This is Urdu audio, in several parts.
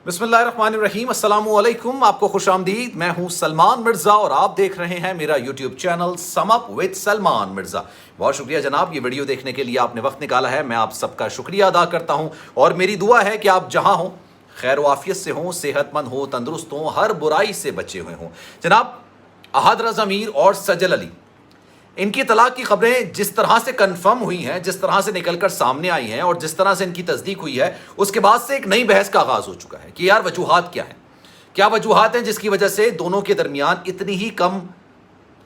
بسم اللہ الرحمن الرحیم، السلام علیکم، آپ کو خوش آمدید۔ میں ہوں سلمان مرزا اور آپ دیکھ رہے ہیں میرا YouTube channel some up with Salman Mirza. بہت شکریہ جناب، یہ ویڈیو دیکھنے کے لیے آپ نے وقت نکالا ہے، میں آپ سب کا شکریہ ادا کرتا ہوں اور میری دعا ہے کہ آپ جہاں ہوں خیر و عافیت سے ہوں، صحت مند ہوں، تندرست ہوں، ہر برائی سے بچے ہوئے ہوں۔ جناب، احد رضا میر اور سجل علی، ان کی طلاق کی خبریں جس طرح سے کنفرم ہوئی ہیں، جس طرح سے نکل کر سامنے آئی ہیں اور جس طرح سے ان کی تصدیق ہوئی ہے، اس کے بعد سے ایک نئی بحث کا آغاز ہو چکا ہے کہ یار وجوہات کیا ہیں، کیا وجوہات ہیں جس کی وجہ سے دونوں کے درمیان اتنی ہی کم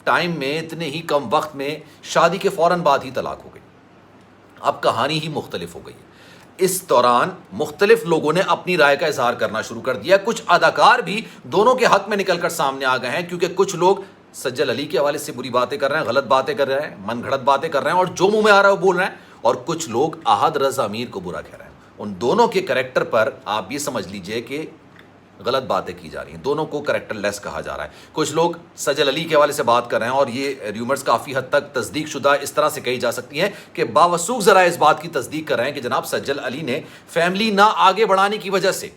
ٹائم میں، اتنے ہی کم وقت میں، شادی کے فوراً بعد ہی طلاق ہو گئی۔ اب کہانی ہی مختلف ہو گئی ہے۔ اس دوران مختلف لوگوں نے اپنی رائے کا اظہار کرنا شروع کر دیا۔ کچھ اداکار بھی دونوں کے حق میں نکل کر سامنے آ گئے ہیں، کیونکہ کچھ لوگ سجل علی کے حوالے سے بری باتیں کر رہے ہیں، غلط باتیں کر رہے ہیں، من گھڑت باتیں کر رہے ہیں اور جو منہ میں آ رہا ہے وہ بول رہے ہیں، اور کچھ لوگ احد رضا میر کو برا کہہ رہے ہیں۔ ان دونوں کے کریکٹر پر آپ یہ سمجھ لیجئے کہ غلط باتیں کی جا رہی ہیں، دونوں کو کریکٹر لیس کہا جا رہا ہے۔ کچھ لوگ سجل علی کے حوالے سے بات کر رہے ہیں اور یہ ریومرز کافی حد تک تصدیق شدہ اس طرح سے کہی جا سکتی ہیں کہ باوثوق ذرائع اس بات کی تصدیق کر رہے ہیں کہ جناب سجل علی نے فیملی نہ آگے بڑھانے کی وجہ سے،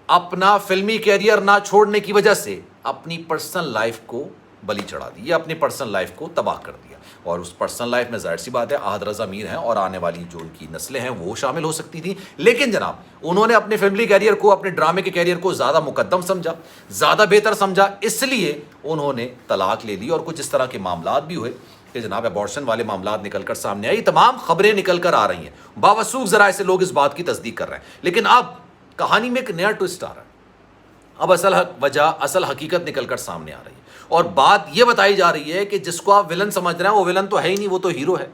اپنا فلمی کیریئر نہ چھوڑنے کی وجہ سے اپنی پرسنل لائف کو بلی چڑھا دی، یا اپنی پرسنل لائف کو تباہ کر دیا۔ اور اس پرسنل لائف میں ظاہر سی بات ہے احد رضا میر ہیں اور آنے والی جو ان کی نسلیں ہیں وہ شامل ہو سکتی تھیں، لیکن جناب انہوں نے اپنے فیملی کیریئر کو، اپنے ڈرامے کے کیریئر کو زیادہ مقدم سمجھا، زیادہ بہتر سمجھا، اس لیے انہوں نے طلاق لے لی اور کچھ اس طرح کے معاملات بھی ہوئے کہ جناب ابارشن والے معاملات نکل کر سامنے آئی۔ تمام خبریں نکل کر آ رہی ہیں، باوثوق ذرائع سے لوگ اس بات کی تصدیق کر رہے ہیں، لیکن اب کہانی میں ایک نیا ٹوسٹ آ رہا ہے۔ اب اصل حقیقت نکل کر سامنے آ رہی ہے اور بات یہ بتائی جا رہی ہے کہ جس کو آپ ولن سمجھ رہے ہیں وہ ولن تو ہے ہی نہیں، وہ تو ہیرو ہے،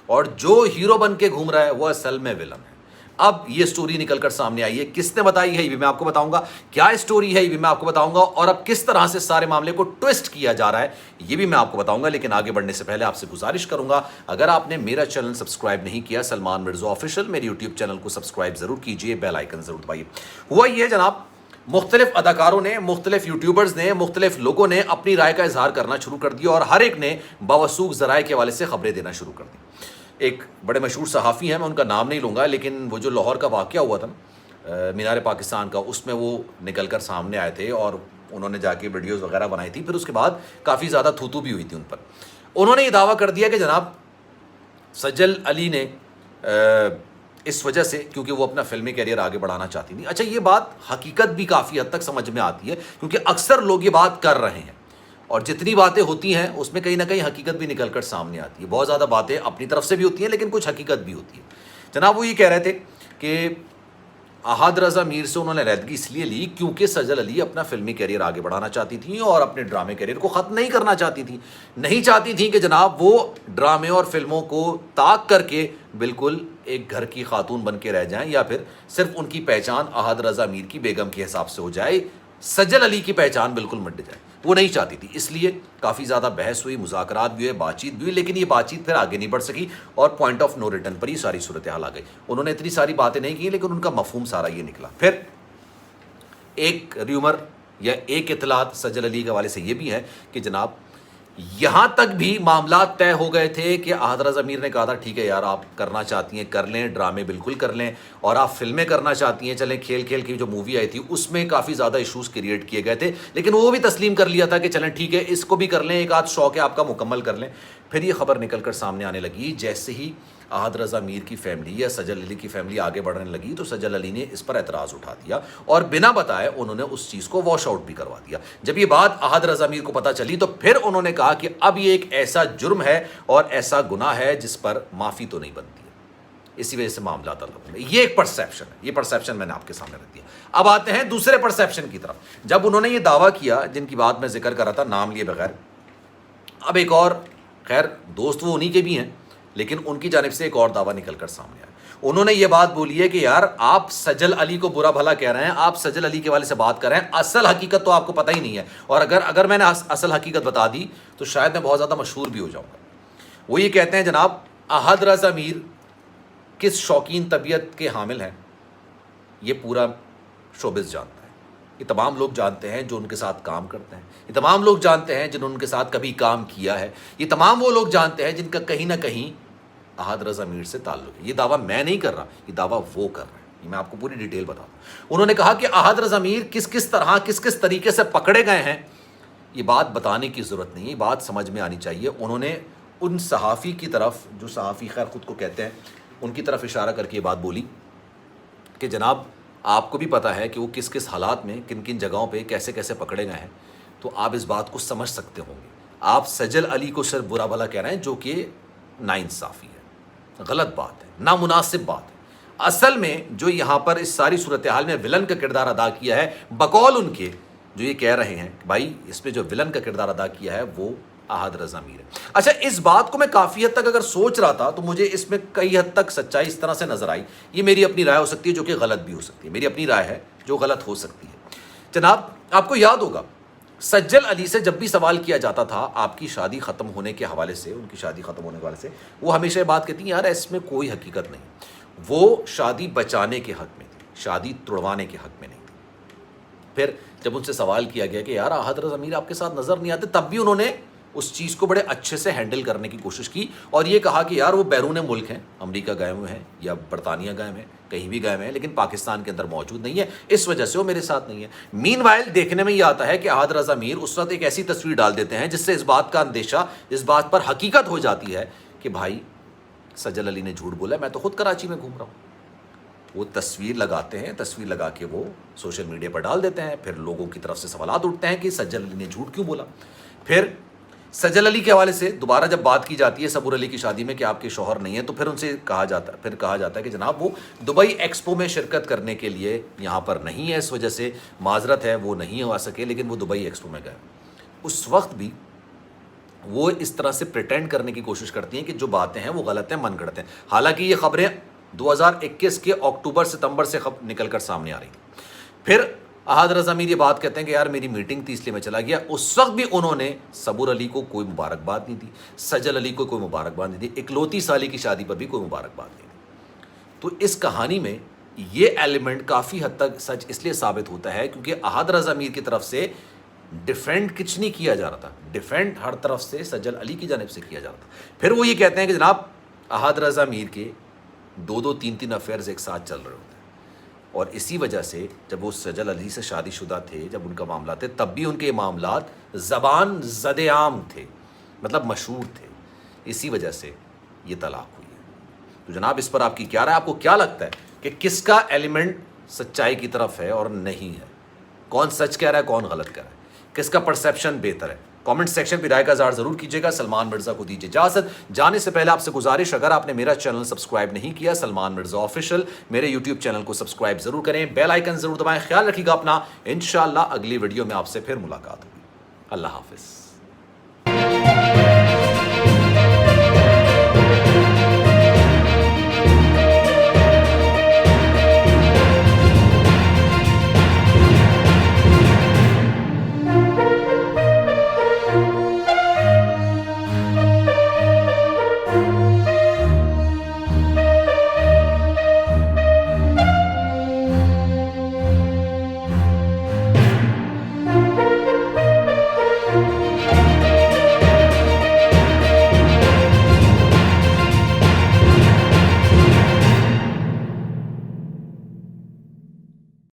اور جو ہیرو بن کے گھوم رہا ہے وہ اصل میں ولن ہے۔ اب یہ سٹوری نکل کر سامنے آئی ہے، کس نے بتائی ہے یہ بھی میں آپ کو بتاؤں گا، کیا سٹوری ہے یہ بھی میں آپ کو بتاؤں گا، اور اب کس طرح سے سارے معاملے کو ٹوسٹ کیا جا رہا ہے یہ بھی میں آپ کو بتاؤں گا۔ لیکن آگے بڑھنے سے پہلے آپ سے گزارش کروں گا، اگر آپ نے میرا چینل سبسکرائب نہیں کیا سلمان مرزا آفیشیل، میرے یوٹیوب چینل کو سبسکرائب ضرور کیجئے، بیل آئیکن ضرور دبائیے۔ ہوا یہ ہے جناب، مختلف اداکاروں نے، مختلف یوٹیوبرز نے، مختلف لوگوں نے اپنی رائے کا اظہار کرنا شروع کر دیا اور ہر ایک نے باوثوق ذرائع کے حوالے سے خبریں دینا شروع کر دی۔ ایک بڑے مشہور صحافی ہیں، میں ان کا نام نہیں لوں گا، لیکن وہ جو لاہور کا واقعہ ہوا تھا نا، مینار پاکستان کا، اس میں وہ نکل کر سامنے آئے تھے اور انہوں نے جا کے ویڈیوز وغیرہ بنائی تھی، پھر اس کے بعد کافی زیادہ تھوتو بھی ہوئی تھی ان پر۔ انہوں نے یہ دعویٰ کر دیا کہ جناب سجل علی نے اس وجہ سے، کیونکہ وہ اپنا فلمی کیریئر آگے بڑھانا چاہتی تھی۔ اچھا، یہ بات حقیقت بھی کافی حد تک سمجھ میں آتی ہے، کیونکہ اکثر لوگ یہ بات کر رہے ہیں اور جتنی باتیں ہوتی ہیں اس میں کہیں نہ کہیں حقیقت بھی نکل کر سامنے آتی ہے۔ بہت زیادہ باتیں اپنی طرف سے بھی ہوتی ہیں لیکن کچھ حقیقت بھی ہوتی ہے۔ جناب وہ یہ کہہ رہے تھے کہ احد رضا میر سے انہوں نے علیحدگی اس لیے لی کیونکہ سجل علی اپنا فلمی کیریئر آگے بڑھانا چاہتی تھیں اور اپنے ڈرامے کیریئر کو ختم نہیں کرنا چاہتی تھیں، نہیں چاہتی تھیں کہ جناب وہ ڈرامے اور فلموں کو طاق کر کے بالکل ایک گھر کی خاتون بن کے رہ جائیں، یا پھر صرف ان کی پہچان احد رضا میر کی بیگم کے حساب سے ہو جائے، سجل علی کی پہچان بالکل مٹ جائے، وہ نہیں چاہتی تھی۔ اس لیے کافی زیادہ بحث ہوئی، مذاکرات بھی ہوئے، بات چیت بھی ہوئی، لیکن یہ بات چیت پھر آگے نہیں بڑھ سکی اور پوائنٹ آف نو ریٹرن پر یہ ساری صورتحال آ گئی۔ انہوں نے اتنی ساری باتیں نہیں کی لیکن ان کا مفہوم سارا یہ نکلا۔ پھر ایک ریومر یا ایک اطلاعات سجل علی کے حوالے سے یہ بھی ہے کہ جناب یہاں تک بھی معاملات طے ہو گئے تھے کہ احد رضا میر نے کہا تھا ٹھیک ہے یار، آپ کرنا چاہتی ہیں کر لیں، ڈرامے بالکل کر لیں، اور آپ فلمیں کرنا چاہتی ہیں چلیں، کھیل کھیل کی جو مووی آئی تھی اس میں کافی زیادہ ایشوز کریٹ کیے گئے تھے، لیکن وہ بھی تسلیم کر لیا تھا کہ چلیں ٹھیک ہے اس کو بھی کر لیں، ایک آدھ شوق ہے آپ کا مکمل کر لیں۔ پھر یہ خبر نکل کر سامنے آنے لگی، جیسے ہی احد رضا میر کی فیملی یا سجل علی کی فیملی آگے بڑھنے لگی تو سجل علی نے اس پر اعتراض اٹھا دیا اور بنا بتائے انہوں نے اس چیز کو واش آؤٹ بھی کروا دیا۔ جب یہ بات احد رضا میر کو پتہ چلی تو پھر انہوں نے کہا کہ اب یہ ایک ایسا جرم ہے اور ایسا گناہ ہے جس پر معافی تو نہیں بنتی ہے، اسی وجہ سے معاملات الگ ہوئے۔ یہ ایک پرسیپشن ہے، یہ پرسیپشن میں نے آپ کے سامنے رکھ دیا۔ اب آتے ہیں دوسرے پرسیپشن کی طرف۔ جب انہوں نے یہ دعویٰ کیا، جن کی بات میں ذکر کر رہا تھا نام لیے بغیر، اب ایک اور، خیر دوست وہ انہی کے بھی ہیں، لیکن ان کی جانب سے ایک اور دعویٰ نکل کر سامنے آیا۔ انہوں نے یہ بات بولی ہے کہ یار آپ سجل علی کو برا بھلا کہہ رہے ہیں، آپ سجل علی کے والے سے بات کر رہے ہیں، اصل حقیقت تو آپ کو پتہ ہی نہیں ہے، اور اگر میں نے اصل حقیقت بتا دی تو شاید میں بہت زیادہ مشہور بھی ہو جاؤں گا۔ وہ یہ کہتے ہیں جناب احد رضا میر کس شوقین طبیعت کے حامل ہیں یہ پورا شوبز جانتا ہے، یہ تمام لوگ جانتے ہیں جو ان کے ساتھ کام کرتے ہیں، یہ تمام لوگ جانتے ہیں جنہوں نے ان کے ساتھ کبھی کام کیا ہے، یہ تمام وہ لوگ جانتے ہیں جن کا کہیں نہ کہیں احد رضا میر سے تعلق ہے۔ یہ دعویٰ میں نہیں کر رہا، یہ دعویٰ وہ کر رہے ہیں۔ یہ میں آپ کو پوری ڈیٹیل بتا دوں. انہوں نے کہا کہ احد رضا میر کس کس طریقے سے پکڑے گئے ہیں یہ بات بتانے کی ضرورت نہیں ہے, یہ بات سمجھ میں آنی چاہیے. انہوں نے ان صحافی کی طرف, جو صحافی خیر خود کو کہتے ہیں, ان کی طرف اشارہ کر کے یہ بات بولی کہ جناب آپ کو بھی پتہ ہے کہ وہ کس کس حالات میں کن کن جگہوں پہ کیسے کیسے پکڑے گئے ہیں, تو آپ اس بات کو سمجھ سکتے ہوں گے. آپ سجل علی کو صرف برا بھلا کہہ رہے ہیں, جو کہ ناانصافی ہے, غلط بات ہے, نامناسب بات ہے. اصل میں جو یہاں پر اس ساری صورتحال میں ولن کا کردار ادا کیا ہے, بقول ان کے جو یہ کہہ رہے ہیں بھائی اس میں جو ولن کا کردار ادا کیا ہے وہ احد رضا میر ہے. اچھا, اس بات کو میں کافی حد تک اگر سوچ رہا تھا تو مجھے اس میں کئی حد تک سچائی اس طرح سے نظر آئی. یہ میری اپنی رائے ہو سکتی ہے جو کہ غلط بھی ہو سکتی ہے, میری اپنی رائے ہے جو غلط ہو سکتی ہے. جناب آپ کو یاد ہوگا سجل علی سے جب بھی سوال کیا جاتا تھا آپ کی شادی ختم ہونے کے حوالے سے, ان کی شادی ختم ہونے کے حوالے سے, وہ ہمیشہ یہ بات کہتی ہیں یار اس میں کوئی حقیقت نہیں, وہ شادی بچانے کے حق میں تھی, شادی توڑوانے کے حق میں نہیں تھی. پھر جب ان سے سوال کیا گیا کہ یار احد رضا میر آپ کے ساتھ نظر نہیں آتے, تب بھی انہوں نے اس چیز کو بڑے اچھے سے ہینڈل کرنے کی کوشش کی اور یہ کہا کہ یار وہ بیرون ملک ہیں, امریکہ گئے ہوئے ہیں یا برطانیہ گئے ہوئے ہیں, کہیں بھی گئے ہوئے ہیں, لیکن پاکستان کے اندر موجود نہیں ہے, اس وجہ سے وہ میرے ساتھ نہیں ہے. مین وائل دیکھنے میں یہ آتا ہے کہ احد رضا میر اس وقت ایک ایسی تصویر ڈال دیتے ہیں جس سے اس بات کا اندیشہ, اس بات پر حقیقت ہو جاتی ہے کہ بھائی سجل علی نے جھوٹ بولا, میں تو خود کراچی میں گھوم رہا ہوں. وہ تصویر لگاتے ہیں, تصویر لگا کے وہ سوشل میڈیا پر ڈال دیتے ہیں. پھر لوگوں کی طرف سے سوالات اٹھتے ہیں کہ سجل علی نے جھوٹ کیوں بولا. پھر سجل علی کے حوالے سے دوبارہ جب بات کی جاتی ہے صبور علی کی شادی میں کہ آپ کے شوہر نہیں ہیں, تو پھر ان سے کہا جاتا ہے کہ جناب وہ دبئی ایکسپو میں شرکت کرنے کے لیے یہاں پر نہیں ہے, اس وجہ سے معذرت ہے وہ نہیں آ سکے, لیکن وہ دبئی ایکسپو میں گئے. اس وقت بھی وہ اس طرح سے پریٹینڈ کرنے کی کوشش کرتی ہیں کہ جو باتیں ہیں وہ غلط ہیں, من گڑت ہیں, حالانکہ یہ خبریں 2021 کے اکتوبر ستمبر سے نکل کر سامنے آ رہی تھی. پھر احد رضا میر یہ بات کہتے ہیں کہ یار میری میٹنگ تھی اس لیے میں چلا گیا. اس وقت بھی انہوں نے صبور علی کو کوئی مبارکباد نہیں دی, سجل علی کو کوئی مبارکباد نہیں دی, اکلوتی سالی کی شادی پر بھی کوئی مبارکباد نہیں دی. تو اس کہانی میں یہ ایلیمنٹ کافی حد تک سچ اس لیے ثابت ہوتا ہے کیونکہ احد رضا میر کی طرف سے ڈیفینڈ کچھ نہیں کیا جا رہا تھا, ڈیفینڈ ہر طرف سے سجل علی کی جانب سے کیا جا رہا تھا. پھر وہ یہ کہتے ہیں کہ جناب احد رضا میر کے 2-3 افیئرز ایک ساتھ چل رہے ہوتے ہیں, اور اسی وجہ سے جب وہ سجل علی سے شادی شدہ تھے, جب ان کا معاملہ تھے, تب بھی ان کے معاملات زبان زد عام تھے, مطلب مشہور تھے. اسی وجہ سے یہ طلاق ہوئی ہے. تو جناب اس پر آپ کی کیا رائے, آپ کو کیا لگتا ہے کہ کس کا ایلیمنٹ سچائی کی طرف ہے اور نہیں ہے, کون سچ کہہ رہا ہے کون غلط کہہ رہا ہے, کس کا پرسیپشن بہتر ہے؟ کامنٹ سیکشن پہ رائے کا اظہار ضرور کیجیے گا. سلمان مرزا کو دیجیے اجازت. جانے سے پہلے آپ سے گزارش, اگر آپ نے میرا چینل سبسکرائب نہیں کیا سلمان مرزا آفیشیل, میرے یوٹیوب چینل کو سبسکرائب ضرور کریں, بیل آئیکن ضرور دبائیں. خیال رکھیے گا اپنا, انشاءاللہ اگلی ویڈیو میں آپ سے پھر ملاقات ہوگی. اللہ حافظ.